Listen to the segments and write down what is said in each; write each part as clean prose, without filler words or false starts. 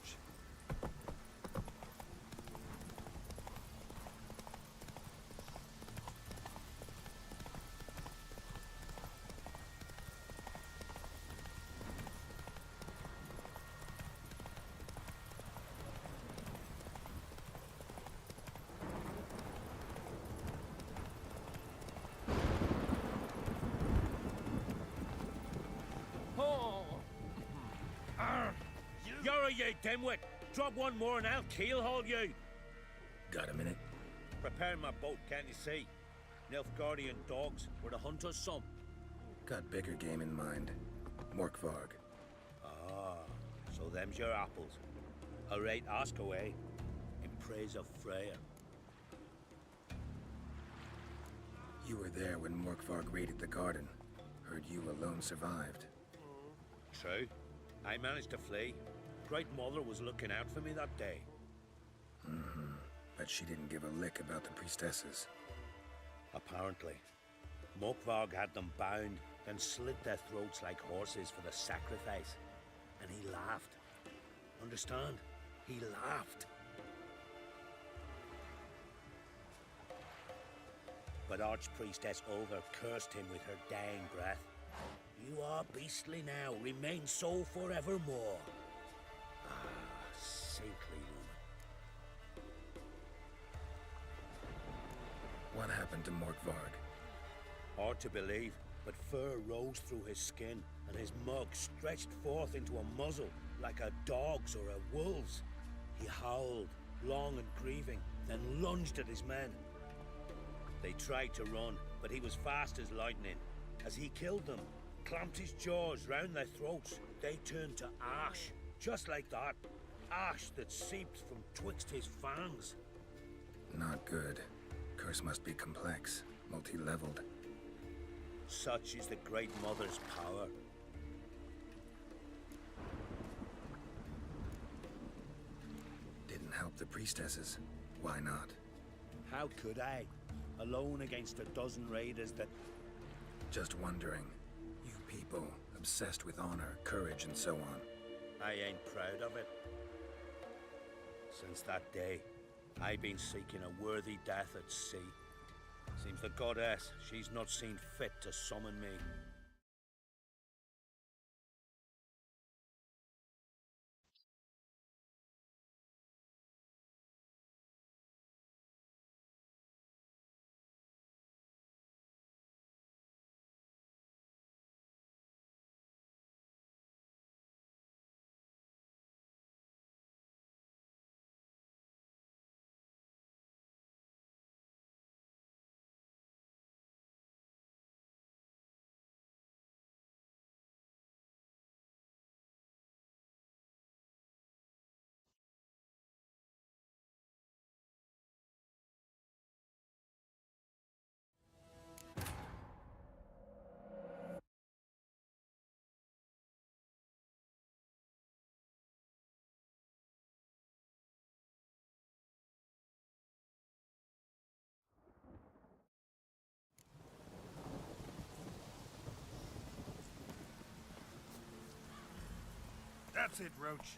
Roach. You're you dimwit! Drop one more and I'll keelhaul you! Got a minute? Prepare my boat, can't you see? Nilfgaardian dogs were to hunt us some. Got bigger game in mind. Morkvarg. Ah, so them's your apples. Alright, ask away. In praise of Freya. You were there when Morkvarg raided the garden. Heard you alone survived. True. I managed to flee. Great Mother was looking out for me that day. But she didn't give a lick about the priestesses. Apparently. Morkvarg had them bound, then slit their throats like horses for the sacrifice. And he laughed. Understand? He laughed. But Archpriestess Olver cursed him with her dying breath. You are beastly now, remain so forevermore. Ah, saintly woman. What happened to Morkvarg? Hard to believe, but fur rose through his skin, and his mug stretched forth into a muzzle, like a dog's or a wolf's. He howled, long and grieving, then lunged at his men. They tried to run, but he was fast as lightning. As he killed them, clamped his jaws round their throats, they turned to ash, just like that. Ash that seeped from twixt his fangs. Not good. Curse must be complex, multi-leveled. Such is the Great Mother's power. Didn't help the priestesses. Why not? How could I? Alone against a dozen raiders that... Just wondering. You people, obsessed with honor, courage, and so on. I ain't proud of it. Since that day, I've been seeking a worthy death at sea. Seems the goddess, she's not seen fit to summon me. That's it, Roach.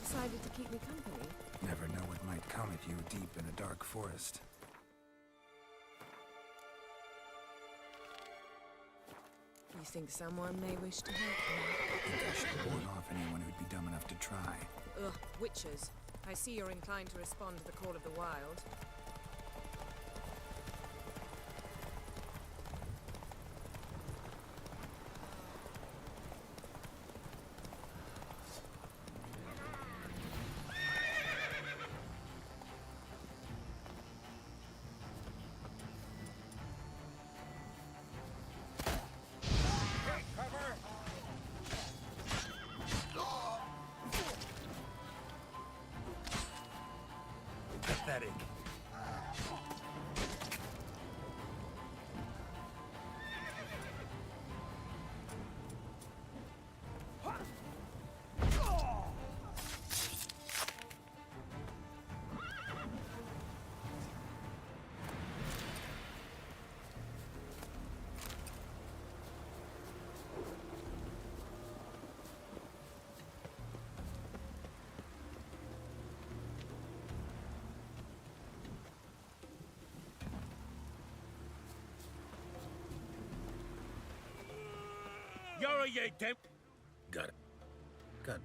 Decided to keep me company? Never know what might come at you deep in a dark forest. You think someone may wish to help me? I think I should warn off anyone who'd be dumb enough to try. Ugh, witches. I see you're inclined to respond to the call of the wild. Pathetic. are ye, Tim? Got it. Got.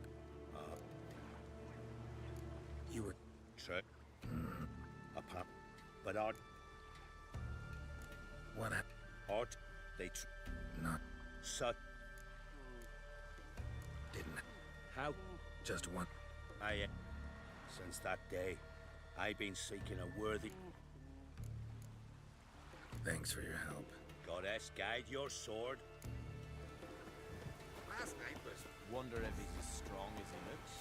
You were. Trick. Apart. But art. What? Art. They Not. Sut. Didn't. How? Just one. I. Since that day, I've been seeking a worthy Thanks for your help. goddess guide your sword. Last night was Wonder if he's as strong as he looks.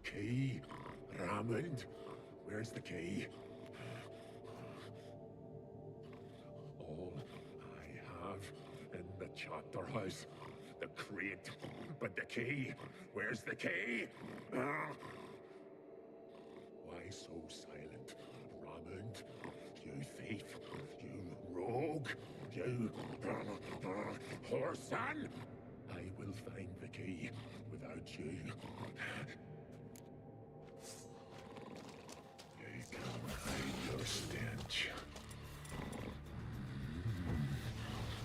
Key? Ramond? Where's the key? All I have in the chapter house. The crate. But the key? Where's the key? Why so silent? Ramond? You thief. You rogue. You... whoreson! I will find the key without you. You can't hide your stench.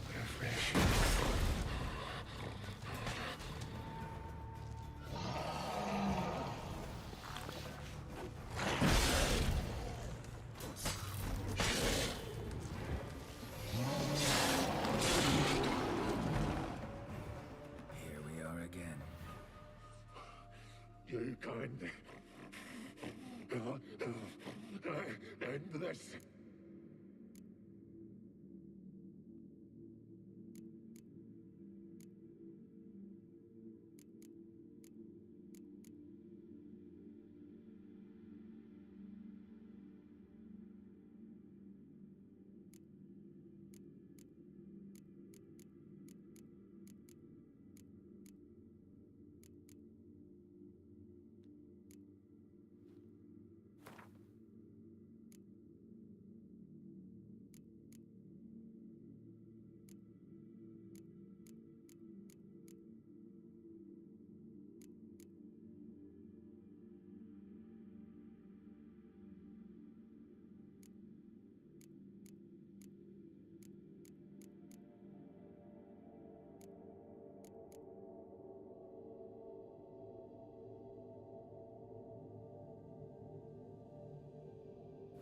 Refreshing. Here we are again. You can't end this.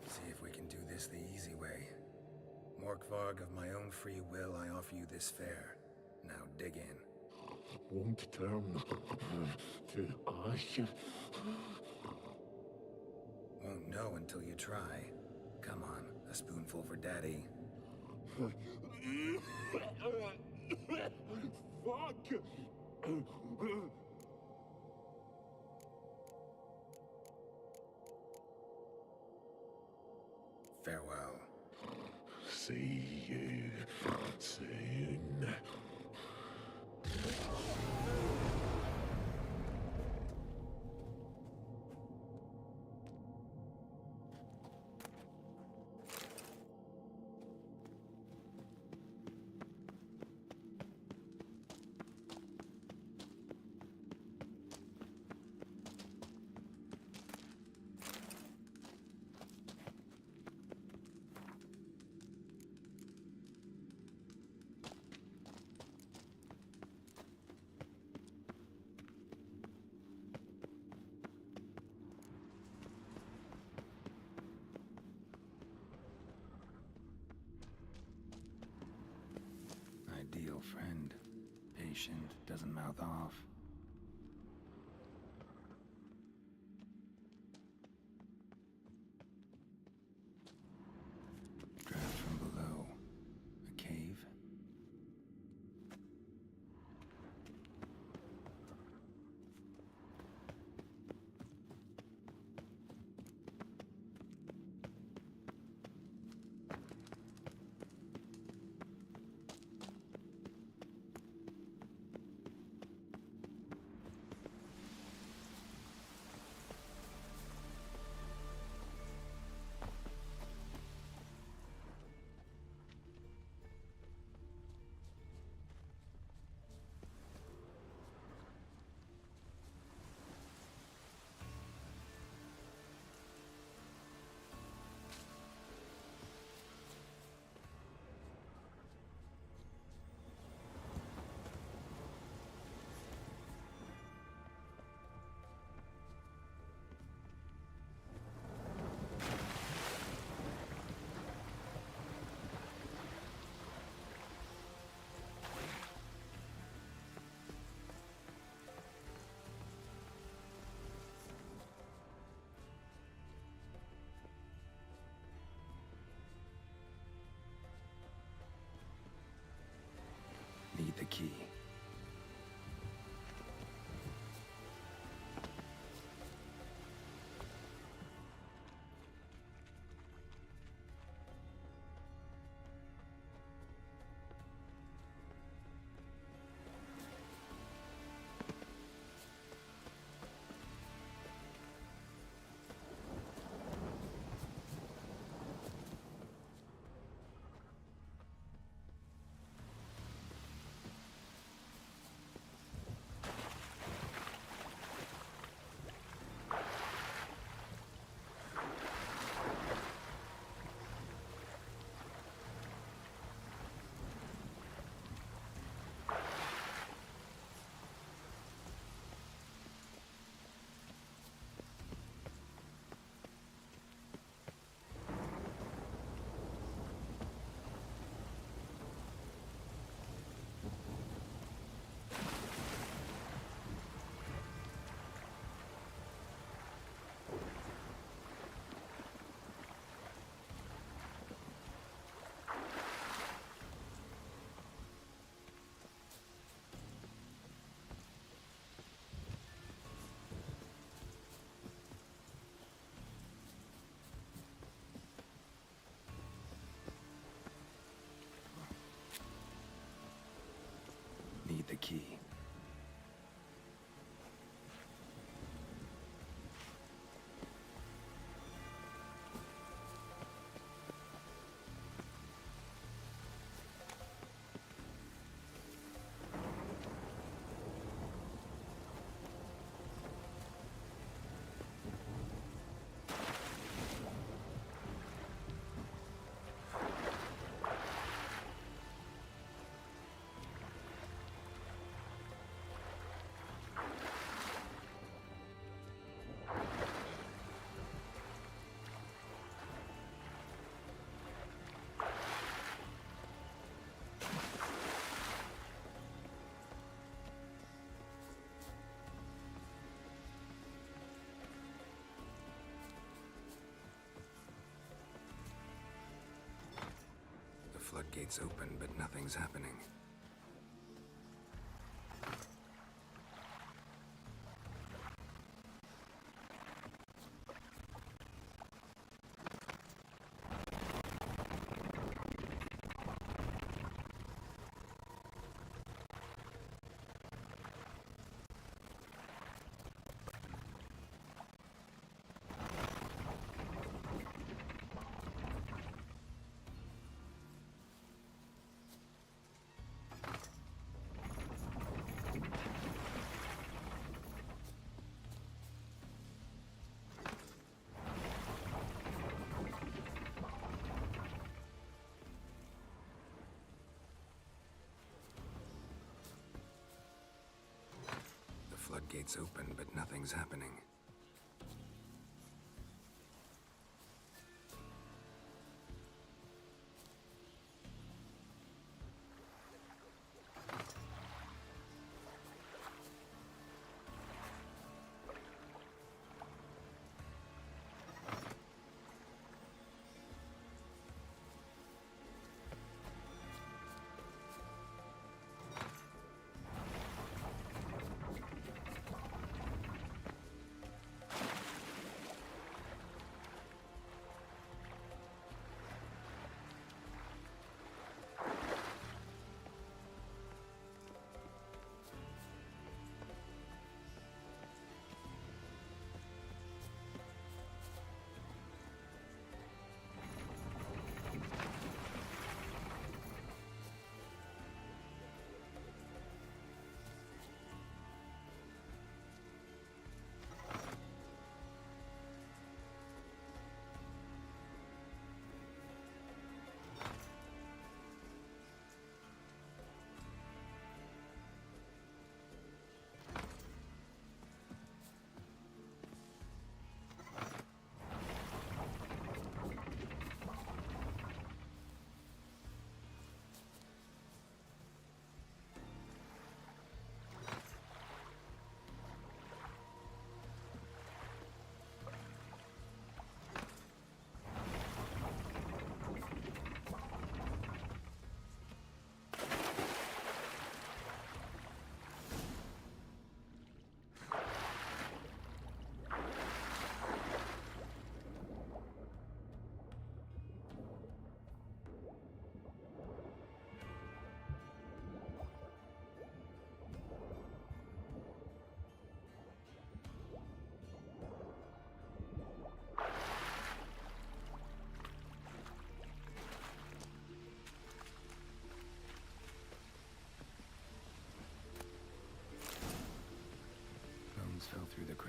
See if we can do this the easy way. Morkvarg, of my own free will, I offer you this fare. Now dig in. Won't turn to ash. Won't know until you try. Come on, a spoonful for Daddy. Fuck! Farewell. See you soon. friend. Patient, doesn't mouth off. Draft from below. A cave? Need the key. Need the key. The floodgates open, but nothing's happening. Floodgates open, but nothing's happening.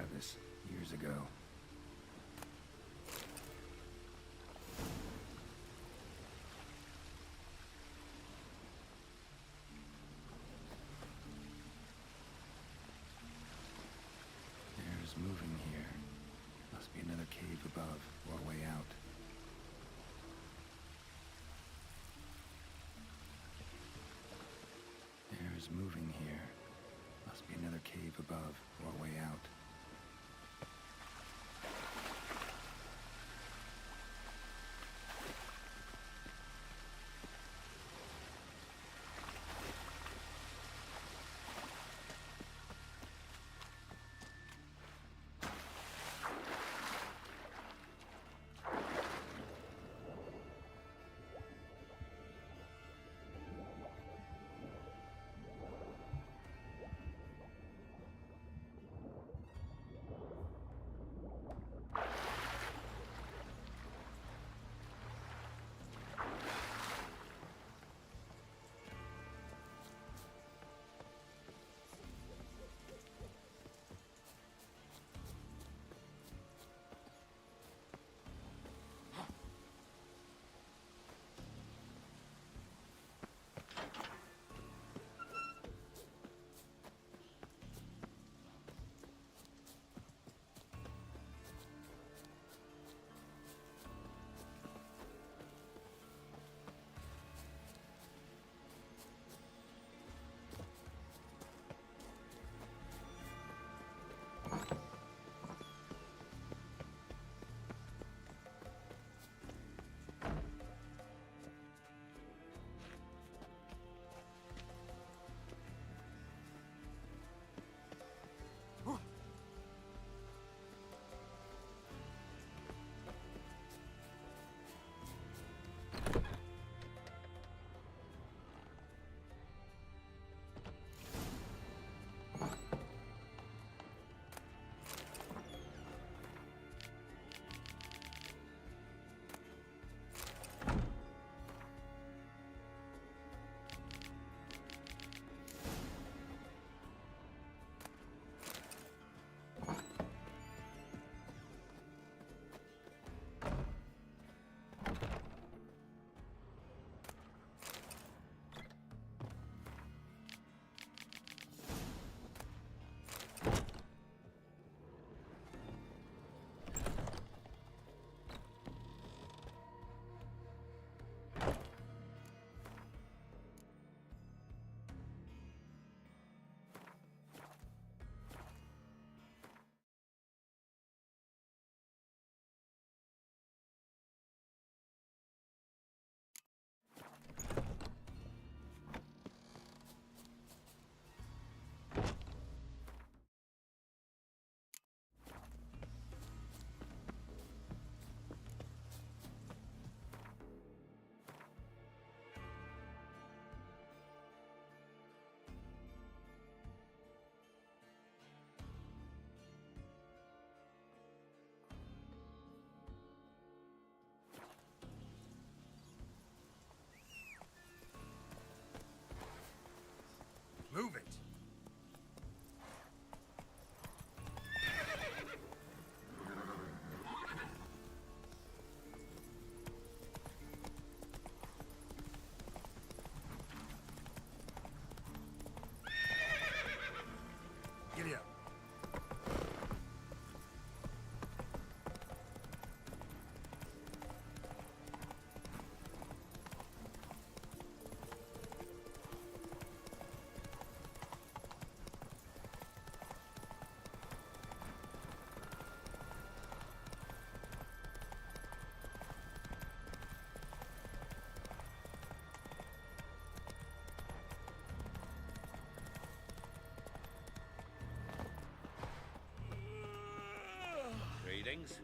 Travis, years ago. There's moving here. Must be another cave above, or a way out. There's moving here. Must be another cave above, or a way out. Move it! Giddy up. Greetings.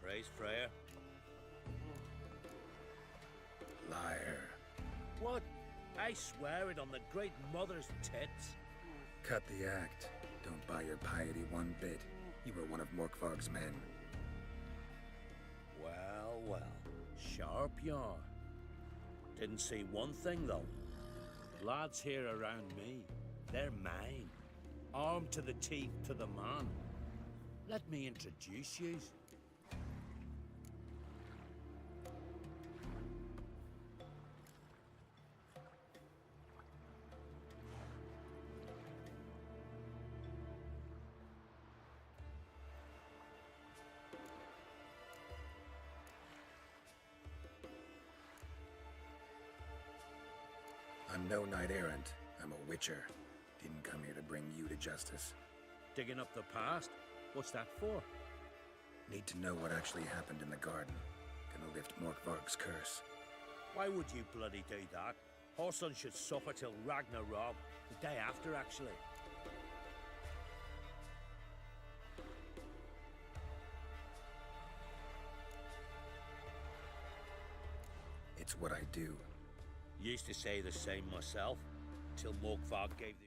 Praise Freya. Liar. What? I swear it on the Great Mother's tits. Cut the act. Don't buy your piety one bit. You were one of Morkvarg's men. Well, well. Sharp yarn. Didn't see one thing, though. Lads here around me, they're mine. Armed to the teeth to the man. Let me introduce you. I'm no knight errant. I'm a witcher. Didn't come here to bring you to justice. Digging up the past? What's that for? Need to know what actually happened in the garden. Gonna lift Morkvarg's curse. Why would you bloody do that? Horson should suffer till Ragnarok, the day after, actually. It's what I do. Used to say the same myself, till Morkvarg gave the...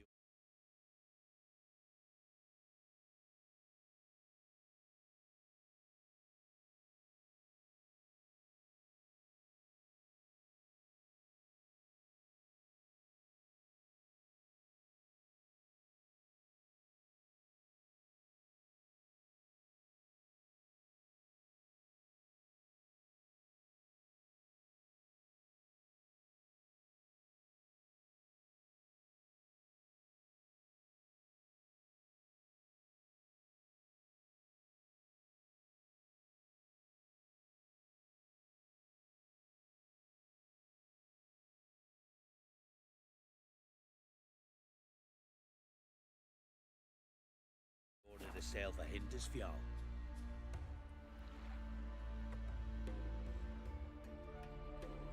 ordered a sail for Hindisfjall.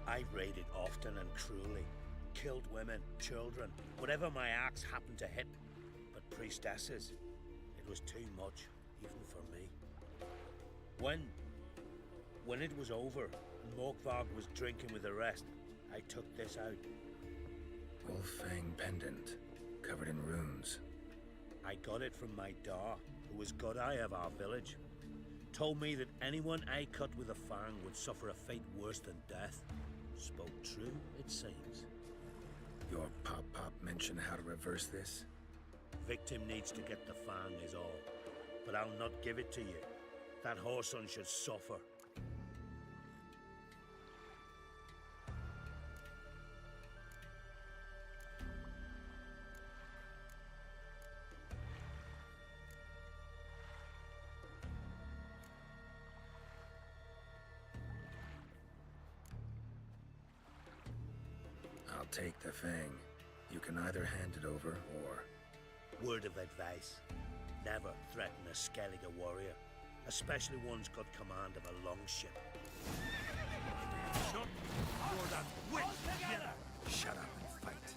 I've raided often and cruelly, killed women, children, whatever my axe happened to hit. But priestesses, it was too much, even for me. When it was over and Morkvarg was drinking with the rest, I took this out. Wolffang pendant, covered in runes. I got it from my da, who was Godai of our village. Told me that anyone I cut with a fang would suffer a fate worse than death. Spoke true, it seems. Your pop-pop mentioned how to reverse this? Victim needs to get the fang is all. But I'll not give it to you. That Horson should suffer. I'll take the fang. You can either hand it over, or... Word of advice. Never threaten a Skellige warrior. Especially one's got command of a longship. Shut for that witch! Shut up and fight.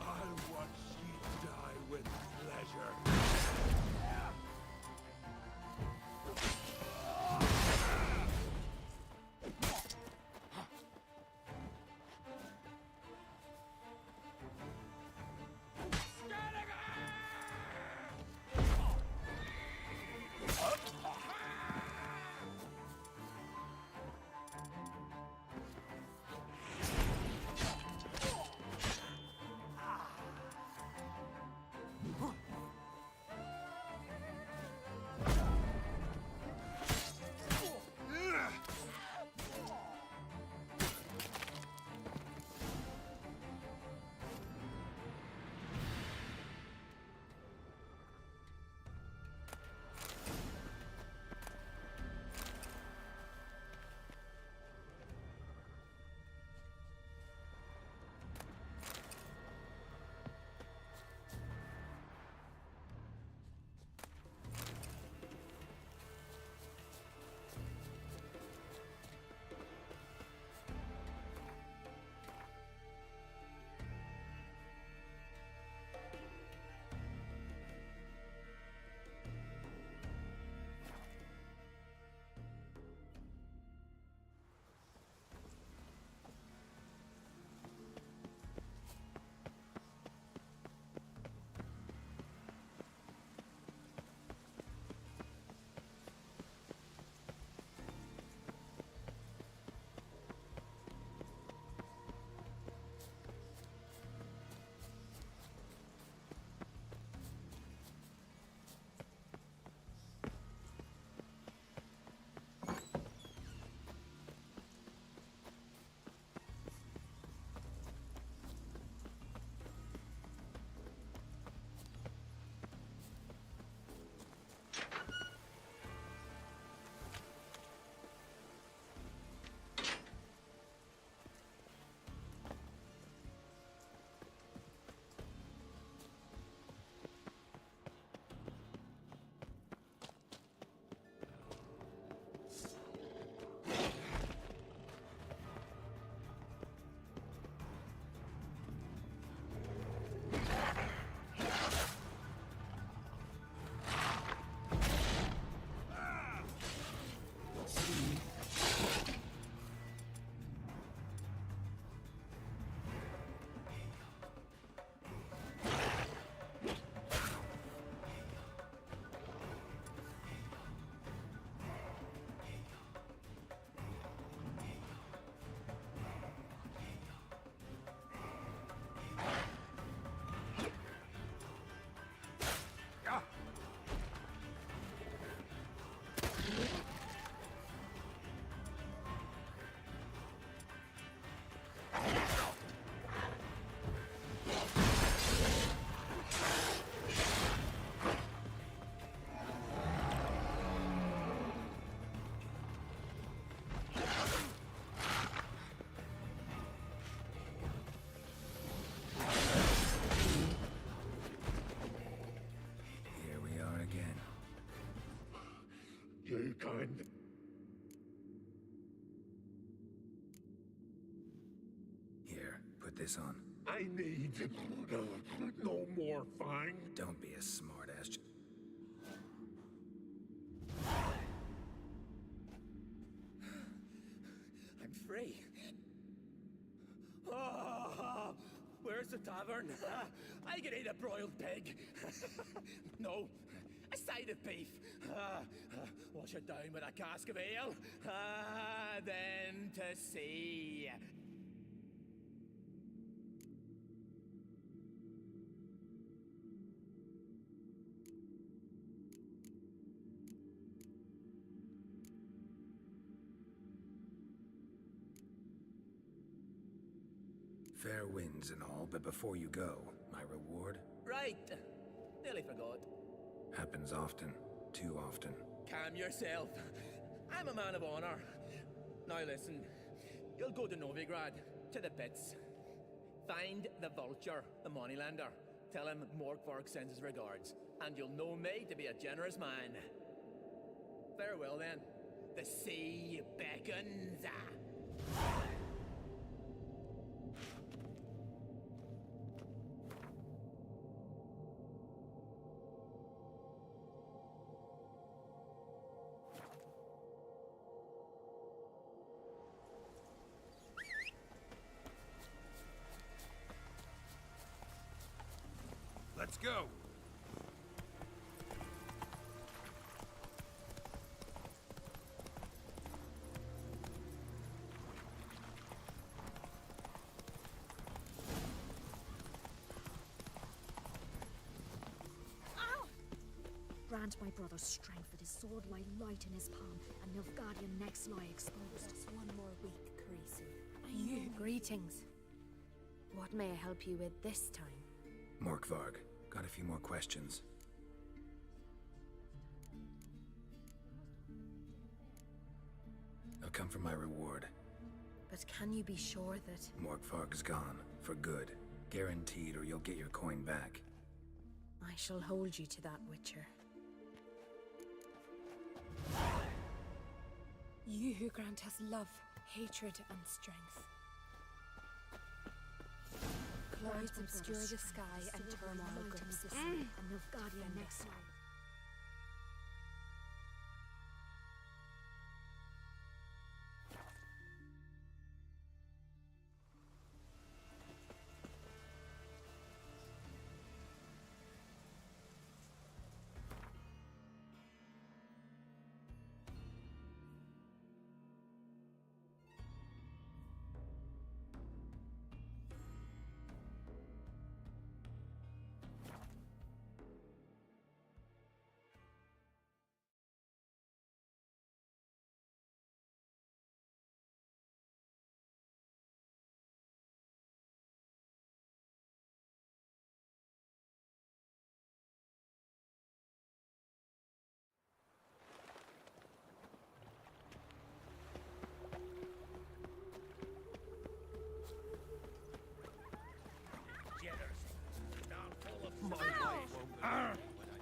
I'll watch ye die with pleasure. this on. I need no more fang. Don't be a smartass. I'm free. Oh, where's the tavern? I can eat a broiled pig. No, a side of beef. Wash it down with a cask of ale. Then to sea. Fair winds and all, but before you go, my reward Right. Nearly forgot. happens often. Too often. Calm yourself. I'm a man of honor. Now listen. You'll go to Novigrad, to the pits. Find the Vulture, the moneylender. Tell him Morkvark sends his regards, and you'll know me to be a generous man. Farewell then. The sea beckons. Let's go. Grant my brother's strength that his sword lie light in his palm, and Nilfgaardian necks lie exposed. Just one more week, Creasy. Greetings. What may I help you with this time? Morkvarg, got a few more questions. I'll come for my reward. But can you be sure that... Morkvarg's gone, for good. Guaranteed, or you'll get your coin back. I shall hold you to that, Witcher. You who grant us love, hatred, and strength. Clouds obscure the sky and turmoil grips the sea. And Nilfgaardian necks lie.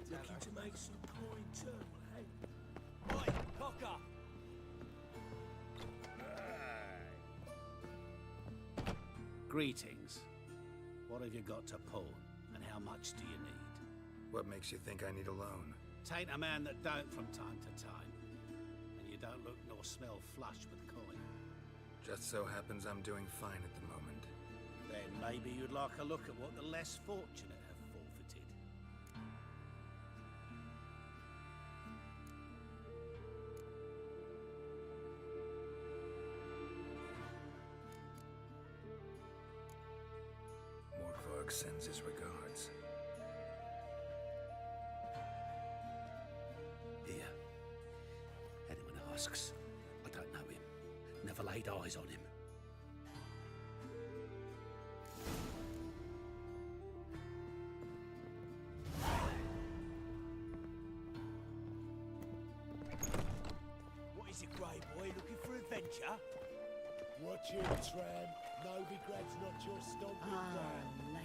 Looking to make some coin too, eh? Oi, Cocker! Greetings. What have you got to pawn, and how much do you need? What makes you think I need a loan? Tain't a man that don't from time to time, and you don't look nor smell flush with coin. Just so happens I'm doing fine at the moment. Then maybe you'd like a look at what the less fortunate have forfeited. Morkvarg sends his regards. Here. Anyone asks, I don't know him. Never laid eyes on him. What is it, Grey Boy? Looking for adventure? Watch him, Tram. Novigrad's not your stomping ground. Life.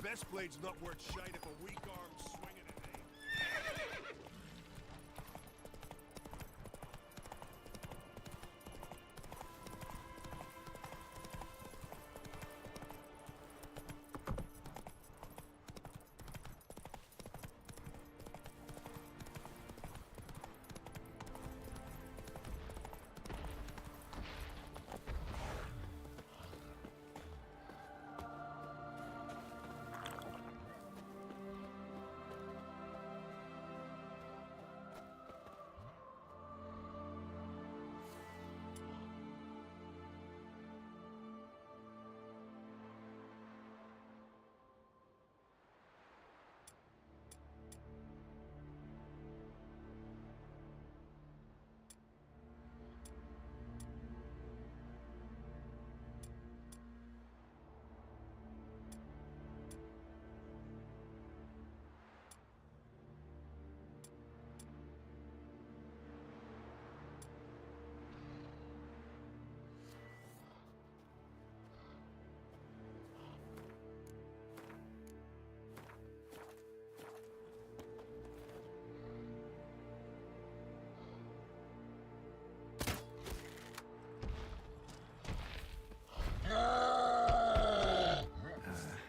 best blade's not worth shite if a weak arm's swinging it, eh?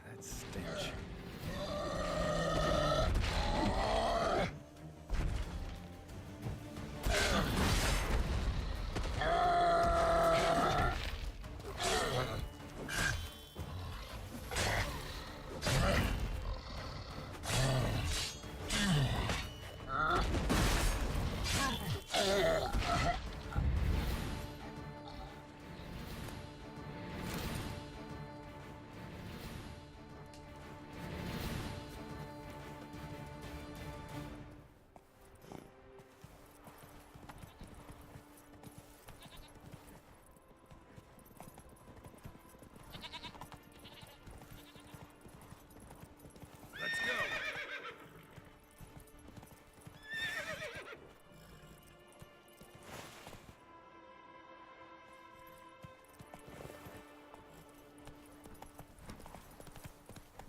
That stench. Let's go!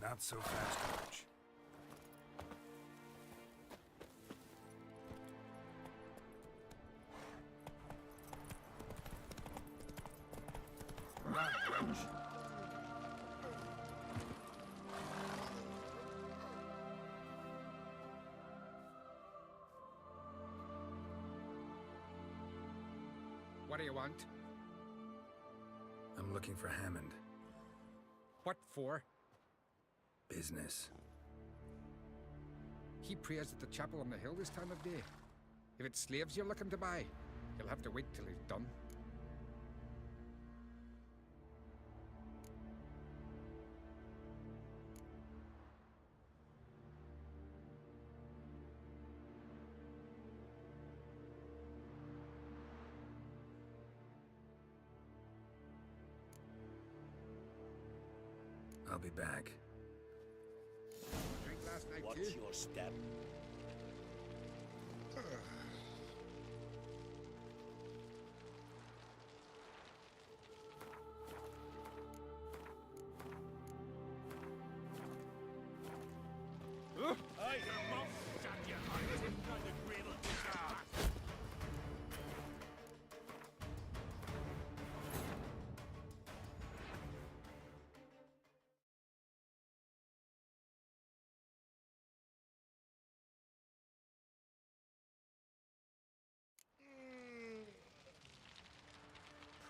Not so fast, Coach. Run, Roach. What do you want? I'm looking for Hammond. What for? Business. He prays at the chapel on the hill this time of day. If it's slaves you're looking to buy, you'll have to wait till he's done. I'll be back. Drink last night Watch too? your step. Hey, your mum shut your eyes and kind of griddle jar.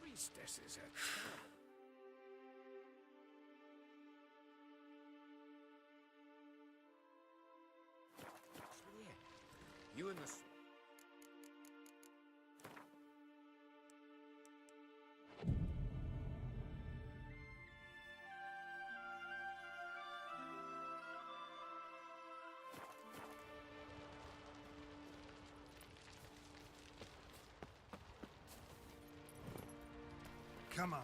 Priestesses at you and the... Come on.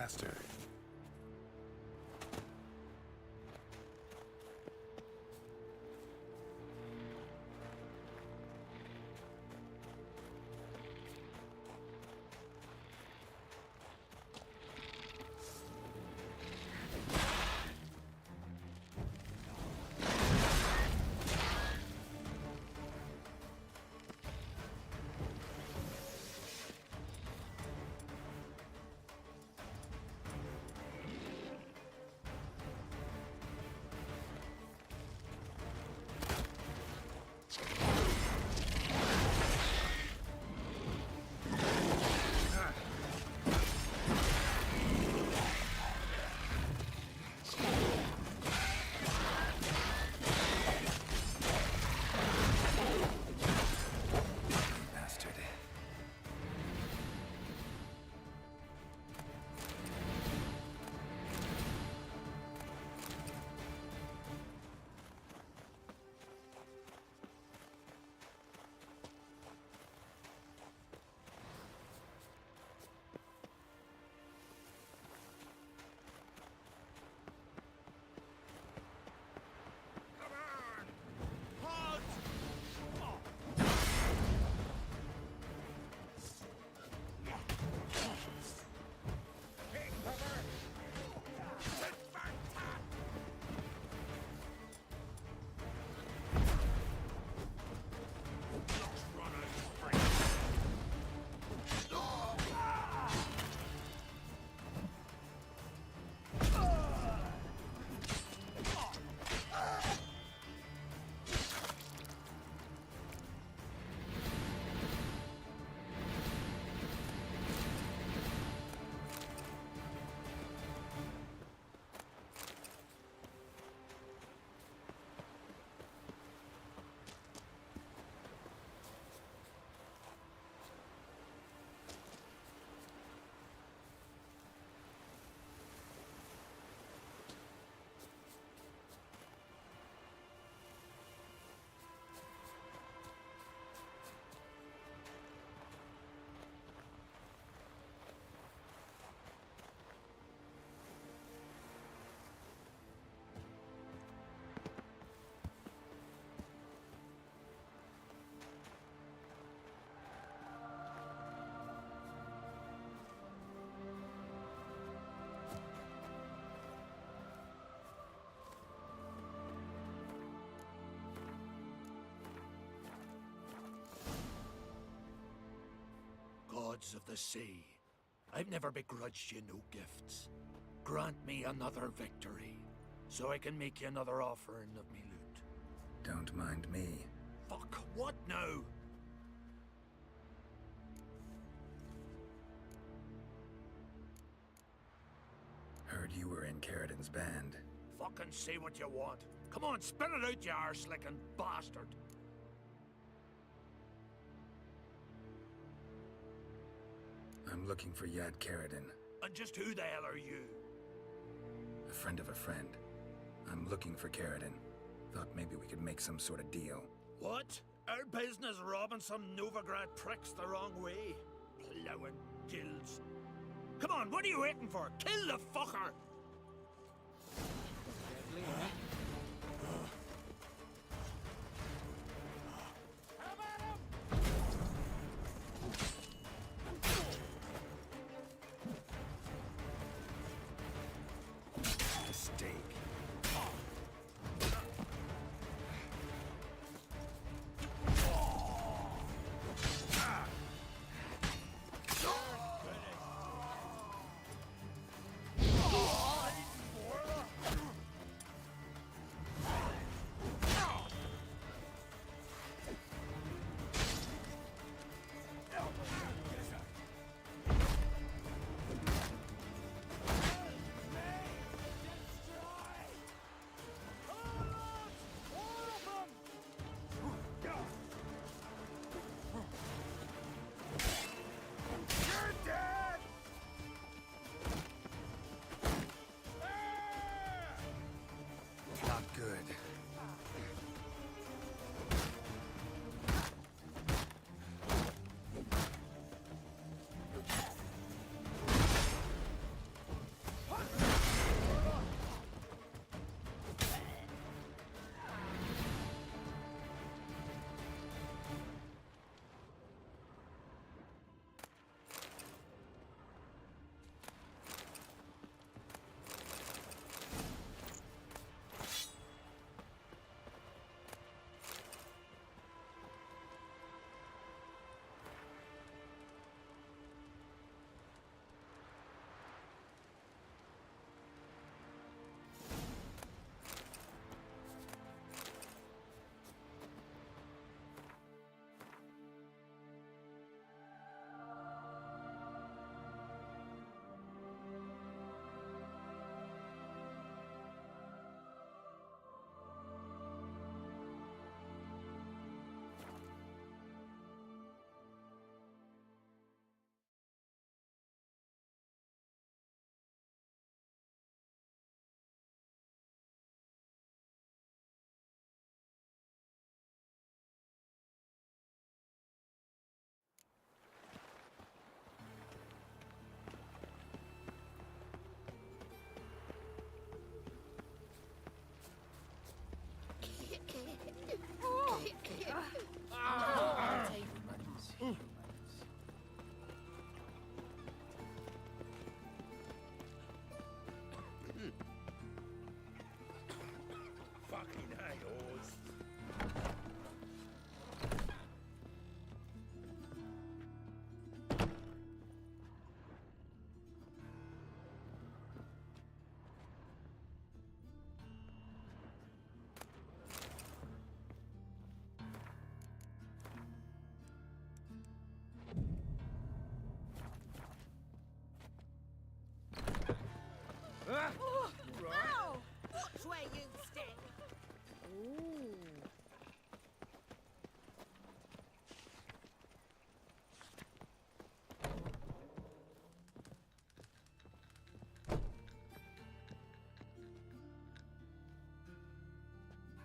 Master. Gods of the sea, I've never begrudged you no gifts. Grant me another victory, so I can make you another offering of me loot. Don't mind me. Fuck, what now? Heard you were in Caridin's band. Fucking say what you want. Come on, spit it out, you arse-licking bastard. I'm looking for Yad Caridin. And just who the hell are you? A friend of a friend. I'm looking for Caridin. Thought maybe we could make some sort of deal. What? Our business robbing some Novigrad pricks the wrong way? Plowing guilds. Come on, what are you waiting for? Kill the fucker! Deadly, eh? Mistake.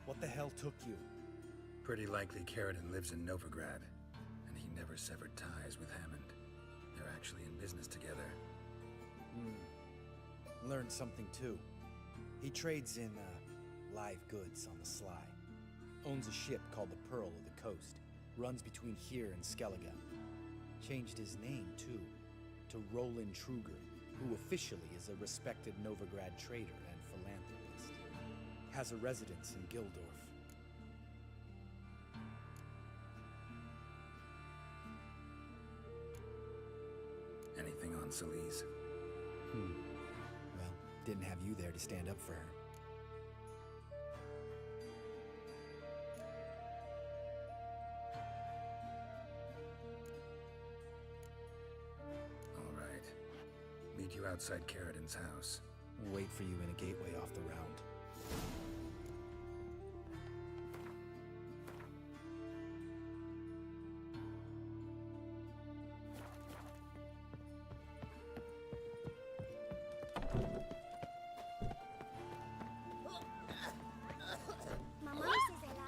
What the hell took you? Pretty likely Carradine lives in Novigrad, and he never severed ties with Hammond. They're actually in business together. Learned something too. He trades in, live goods on the sly. Owns a ship called the Pearl of the Coast. Runs between here and Skellige. Changed his name, too, to Roland Truger, who officially is a respected Novigrad trader and philanthropist. Has a residence in Gildorf. Anything on Celise? Well, didn't have you there to stand up for her. All right. Meet you outside Carradine's house. Wait for you in a gateway off the round. Mamá says hello.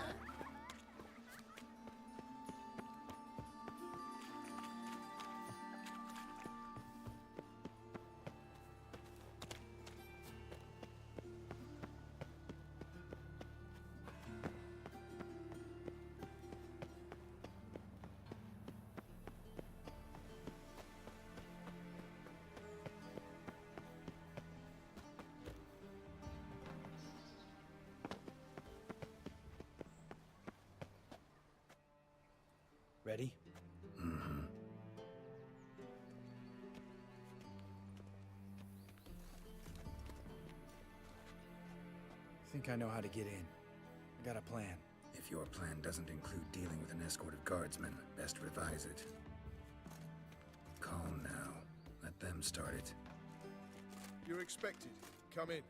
Ready? Think I know how to get in. I got a plan. If your plan doesn't include dealing with an escort of guardsmen, best revise it. Calm now. Let them start it. You're expected. Come in.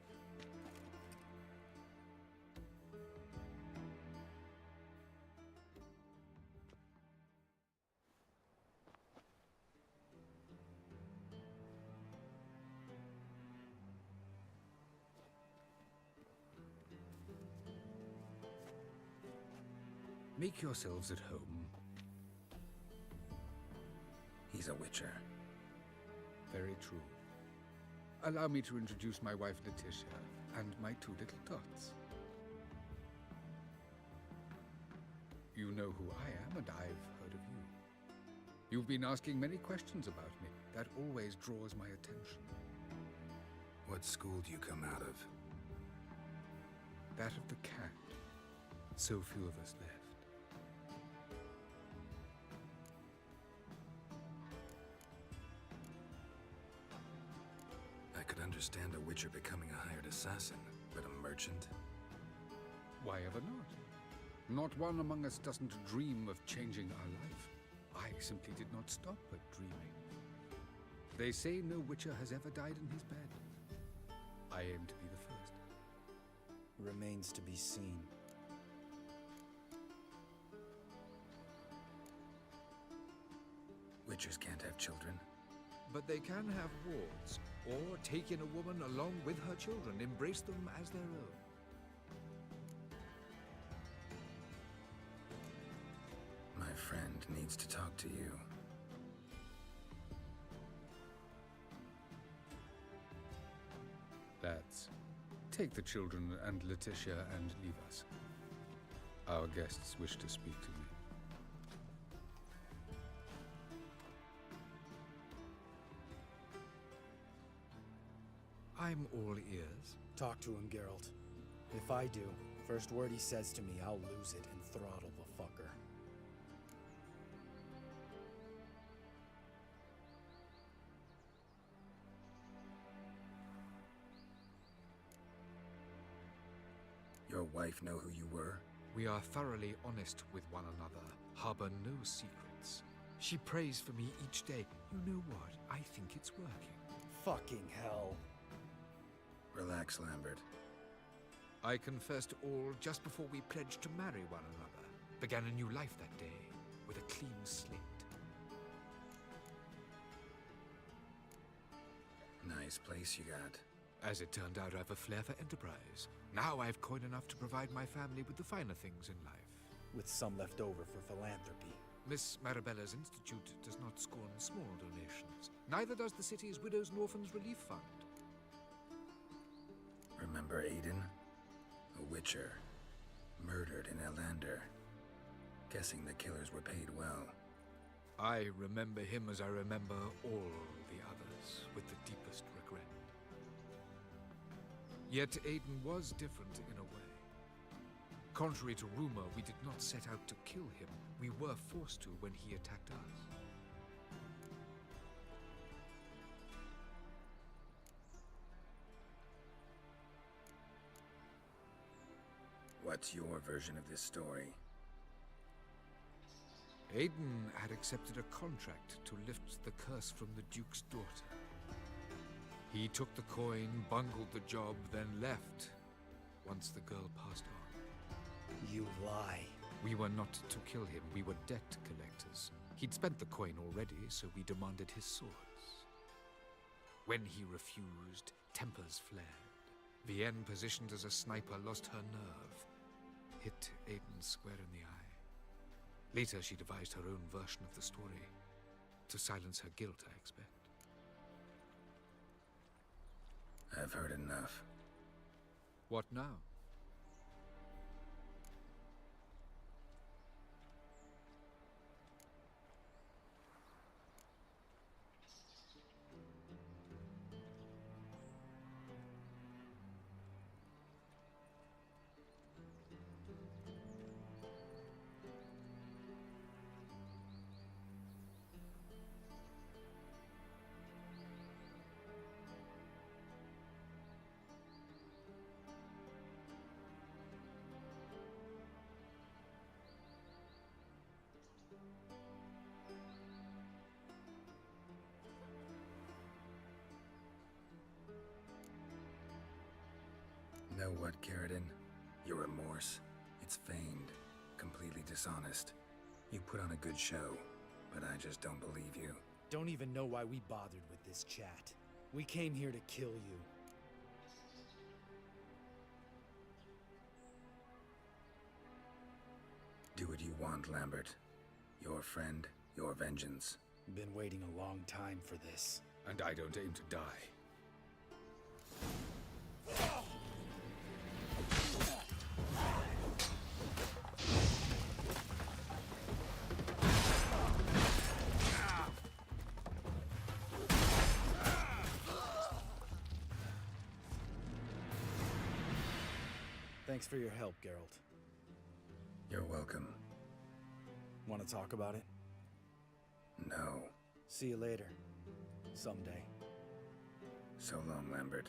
Make yourselves at home. He's a witcher. Very true. Allow me to introduce my wife, Letitia, and my two little tots. You know who I am, and I've heard of you. You've been asking many questions about me. That always draws my attention. What school do you come out of? That of the cat. So few of us left. I could understand a witcher becoming a hired assassin, but a merchant? Why ever not? Not one among us doesn't dream of changing our life. I simply did not stop at dreaming. They say no witcher has ever died in his bed. I aim to be the first. Remains to be seen. Witchers can't have children. But they can have wards, or take in a woman along with her children, embrace them as their own. My friend needs to talk to you. Lads, take the children and Letitia and leave us. Our guests wish to speak to me. I'm all ears. Talk to him, Geralt. If I do, first word he says to me, I'll lose it and throttle the fucker. Your wife know who you were? We are thoroughly honest with one another, harbor no secrets. She prays for me each day. You know what? I think it's working. Fucking hell. Relax, Lambert. I confessed all just before we pledged to marry one another. Began a new life that day, with a clean slate. Nice place you got. As it turned out, I have a flair for enterprise. Now I've coin enough to provide my family with the finer things in life. With some left over for philanthropy. Miss Marabella's institute does not scorn small donations. Neither does the city's Widows and Orphans Relief Fund. Remember Aiden? A witcher. Murdered in Elander. Guessing the killers were paid well. I remember him as I remember all the others, with the deepest regret. Yet Aiden was different in a way. Contrary to rumor, we did not set out to kill him. We were forced to when he attacked us. What's your version of this story? Aiden had accepted a contract to lift the curse from the Duke's daughter. He took the coin, bungled the job, then left once the girl passed on. You lie. We were not to kill him. We were debt collectors. He'd spent the coin already, so we demanded his swords. When he refused, tempers flared. Vienne, positioned as a sniper, lost her nerve. Hit Aiden square in the eye. Later, she devised her own version of the story. To silence her guilt, I expect. I've heard enough. What now? Know what, Caridin? Your remorse, it's feigned, completely dishonest. You put on a good show, but I just don't believe you. Don't even know why we bothered with this chat. We came here to kill you. Do what you want, Lambert. Your friend, your vengeance. Been waiting a long time for this. And I don't aim to die. Thanks for your help, Geralt. You're welcome. Want to talk about it? No. See you later. Someday. So long, Lambert.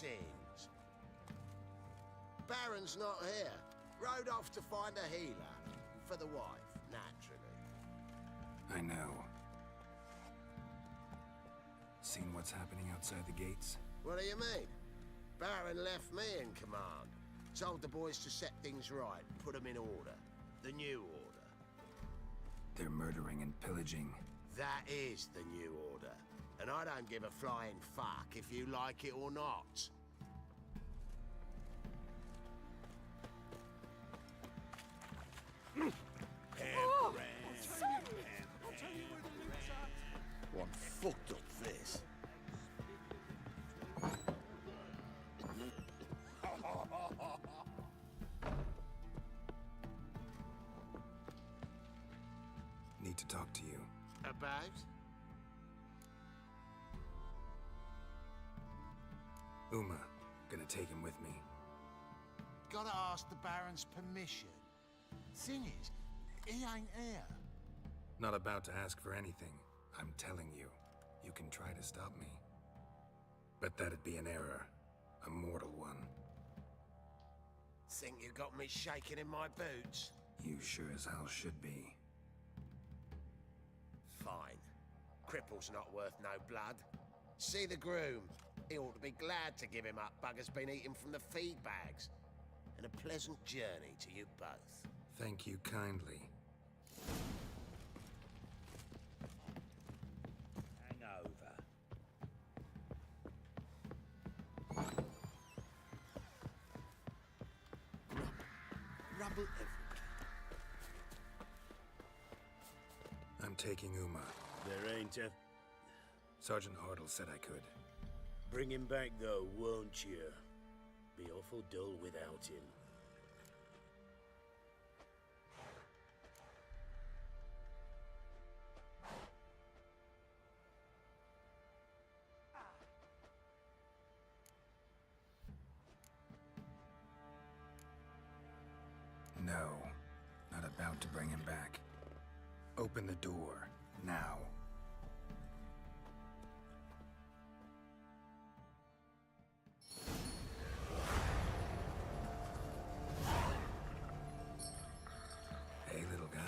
Greetings. Baron's not here. Rode off to find a healer. For the wife, naturally. I know. Seen what's happening outside the gates? What do you mean? Baron left me in command. Told the boys to set things right, put them in order. The new order. They're murdering and pillaging. That is the new order. And I don't give a flying fuck if you like it or not. One fucked up this. Need to talk to you. About? Uma, gonna take him with me. Gotta ask the Baron's permission. Thing is, he ain't here. Not about to ask for anything. I'm telling you. You can try to stop me. But that'd be an error. A mortal one. Think you got me shaking in my boots? You sure as hell should be. Fine. Cripple's not worth no blood. See the groom. He ought to be glad to give him up. Bugger's been eating from the feed bags. And a pleasant journey to you both. Thank you kindly. Hangover. Rubble everywhere. I'm taking Uma. There ain't a... Sergeant Hartle said I could. Bring him back, though, won't you? Be awful dull without him. No, not about to bring him back. Open the door, now. Hey, little guy.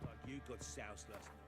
Like you got soused last night.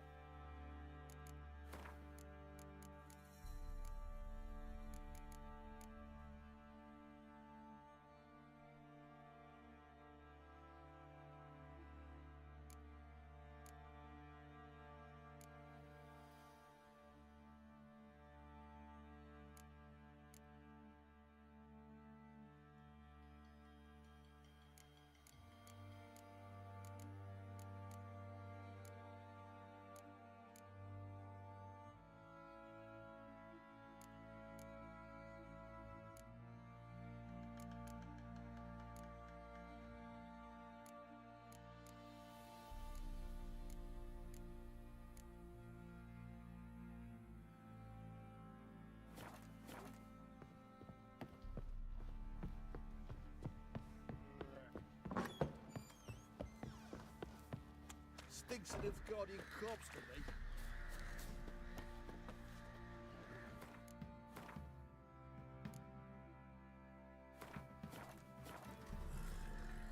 Stinks of Nilfgaardian corpse to me.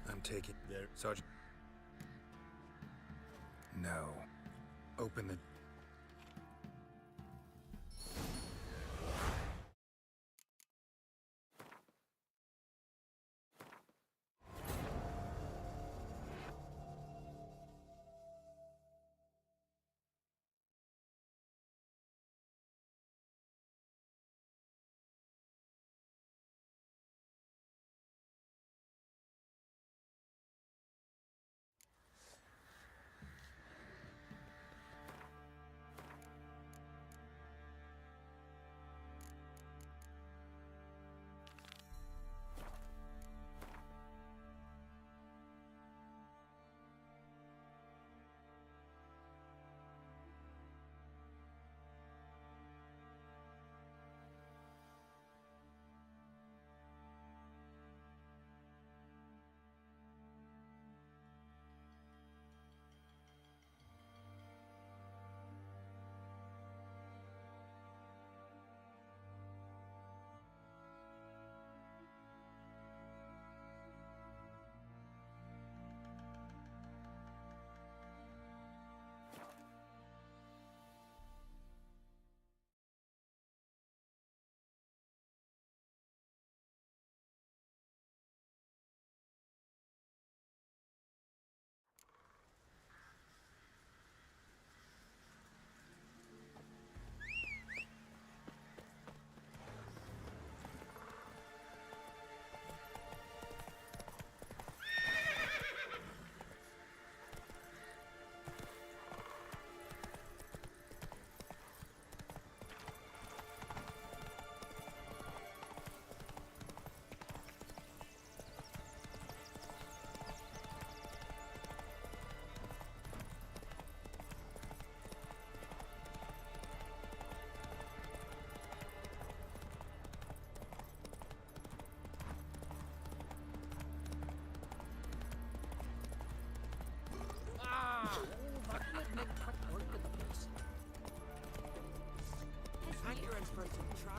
I'm taking... There. Sergeant... No. Open the...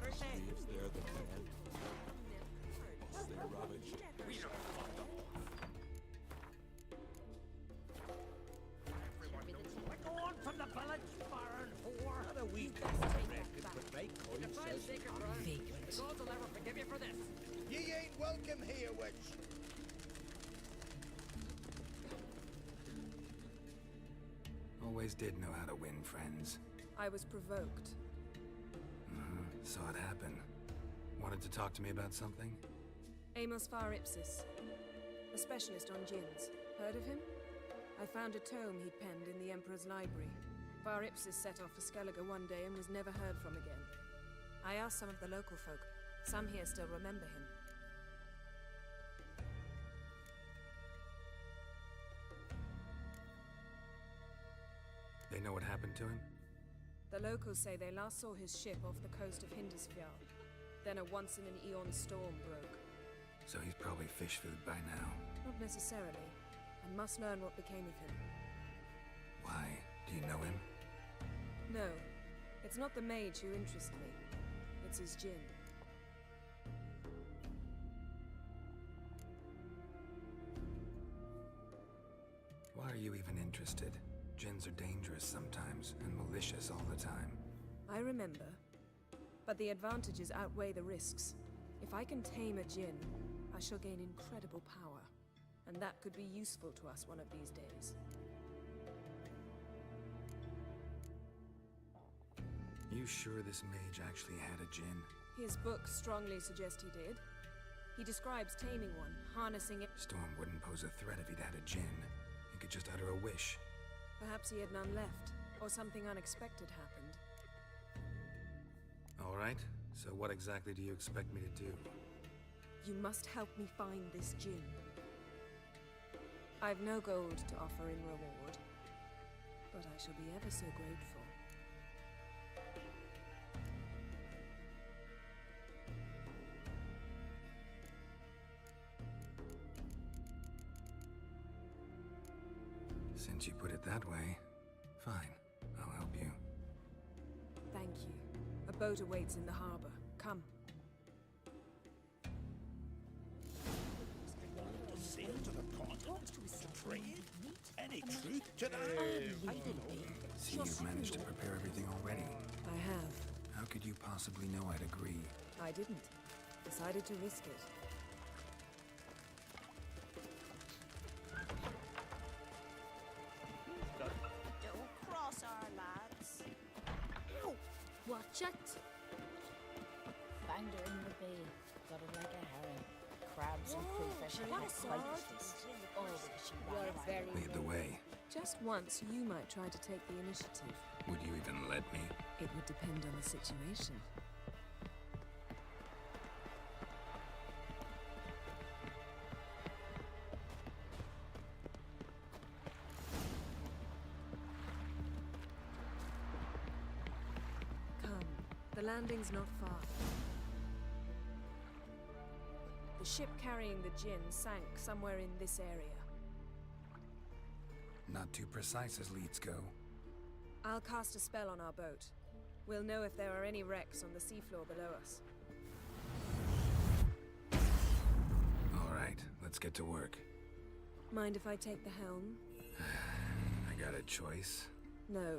Leaves there the dead. They're rubbish. We don't Go on from the village, foreign whore. Not a wee bit, I reckon, but my coin says The gods will never forgive you for this. Ye ain't welcome here, witch. Always did know how to win friends. I was provoked. Saw it happen. Wanted to talk to me about something? Amos Far Ipsis, a specialist on djinns. Heard of him? I found a tome he'd penned in the Emperor's library. Far Ipsis set off for Skellige one day and was never heard from again. I asked some of the local folk. Some here still remember him. They know what happened to him? The locals say they last saw his ship off the coast of Hindisfjall. Then a once-in-an-eon storm broke. So he's probably fish food by now. Not necessarily. I must learn what became of him. Why? Do you know him? No, it's not the mage who interests me. It's his djinn. Why are you even interested? Djinns are dangerous sometimes, and malicious all the time. I remember. But the advantages outweigh the risks. If I can tame a djinn, I shall gain incredible power. And that could be useful to us one of these days. You sure this mage actually had a djinn? His books strongly suggest he did. He describes taming one, harnessing it. Storm wouldn't pose a threat if he'd had a djinn. He could just utter a wish. Perhaps he had none left, or something unexpected happened. All right, so what exactly do you expect me to do? You must help me find this djinn. I've no gold to offer in reward, but I shall be ever so grateful. Since you put it that way, fine. I'll help you. Thank you. A boat awaits in the harbor. Come. To sail to the continent, to trade? Any truth to that? See, you've managed to prepare everything already. I have. How could you possibly know I'd agree? I didn't. Decided to risk it. Don't cross our lads. Ow! Watch it! Found her in the bay. Got her like a herring. Crabs and crayfish She and got a sword. all because she ran away. Lead the way. Just once, you might try to take the initiative. Would you even let me? It would depend on the situation. Come. The landing's not far. The ship carrying the djinn sank somewhere in this area. Not too precise as leads go. I'll cast a spell on our boat. We'll know if there are any wrecks on the seafloor below us. All right, let's get to work. Mind if I take the helm? I got a choice. No,